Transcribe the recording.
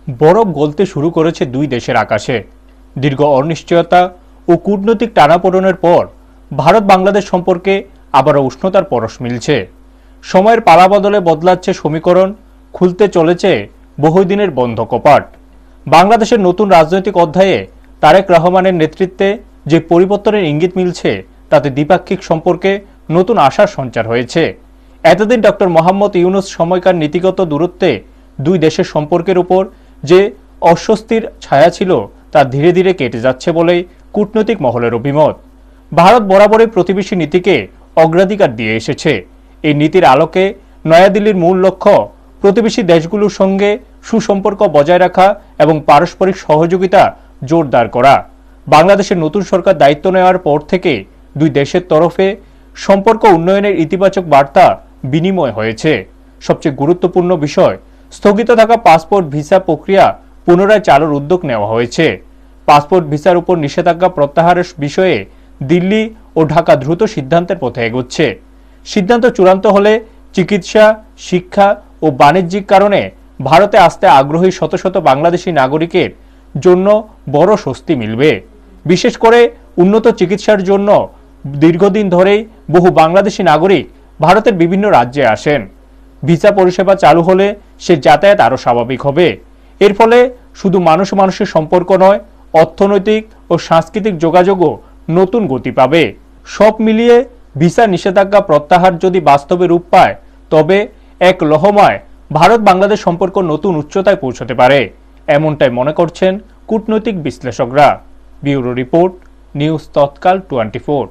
বরফ গলতে শুরু করেছে দুই দেশের আকাশে। দীর্ঘ অনিশ্চয়তা ও কূটনৈতিক টানাপোড়েনের পর ভারত বাংলাদেশ সম্পর্কে আবারও উষ্ণতার পরশ মিলছে। সময়ের পালাবদলে বদলাচ্ছে সমীকরণ, খুলতে চলেছে বহুদিনের বন্ধ কপাট। বাংলাদেশের নতুন রাজনৈতিক অধ্যায়ে তারেক রহমানের নেতৃত্বে যে পরিবর্তনের ইঙ্গিত মিলছে, তাতে দ্বিপাক্ষিক সম্পর্কে নতুন আশার সঞ্চার হয়েছে। এতদিন ডক্টর মোহাম্মদ ইউনূস সময়কার নীতিগত দূরত্বে দুই দেশের সম্পর্কের উপর যে অস্বস্তির ছায়া ছিল, তা ধীরে ধীরে কেটে যাচ্ছে বলেই কূটনৈতিক মহলের অভিমত। ভারত বরাবরই প্রতিবেশী নীতিকে অগ্রাধিকার দিয়ে এসেছে। এই নীতির আলোকে নয়াদিল্লির মূল লক্ষ্য প্রতিবেশী দেশগুলোর সঙ্গে সুসম্পর্ক বজায় রাখা এবং পারস্পরিক সহযোগিতা জোরদার করা। বাংলাদেশের নতুন সরকার দায়িত্ব নেওয়ার পর থেকে দুই দেশের তরফে সম্পর্ক উন্নয়নের ইতিবাচক বার্তা বিনিময় হয়েছে। সবচেয়ে গুরুত্বপূর্ণ বিষয়, স্থগিত থাকা পাসপোর্ট ভিসা প্রক্রিয়া পুনরায় চালুর উদ্যোগ নেওয়া হয়েছে। পাসপোর্ট ভিসার উপর নিষেধাজ্ঞা প্রত্যাহারের বিষয়ে দিল্লি ও ঢাকা দ্রুত সিদ্ধান্তের পথে এগোচ্ছে। সিদ্ধান্ত চূড়ান্ত হলে চিকিৎসা, শিক্ষা ও বাণিজ্যিক কারণে ভারতে আসতে আগ্রহী শত শত বাংলাদেশি নাগরিকের জন্য বড় স্বস্তি মিলবে। বিশেষ করে উন্নত চিকিৎসার জন্য দীর্ঘদিন ধরেই বহু বাংলাদেশি নাগরিক ভারতের বিভিন্ন রাজ্যে আসেন। ভিসা পরিষেবা চালু হলে সে যাতায়াত আরও স্বাভাবিক হবে। এর ফলে শুধু মানুষ মানুষের সম্পর্ক নয়, অর্থনৈতিক ও সাংস্কৃতিক যোগাযোগও নতুন গতি পাবে। সব মিলিয়ে ভিসা নিষেধাজ্ঞা প্রত্যাহার যদি বাস্তবে রূপ পায়, তবে এক লহমায় ভারত বাংলাদেশ সম্পর্ক নতুন উচ্চতায় পৌঁছতে পারে, এমনটাই মনে করছেন কূটনৈতিক বিশ্লেষকরা। ব্যুরো রিপোর্ট, নিউজ তৎকাল 24।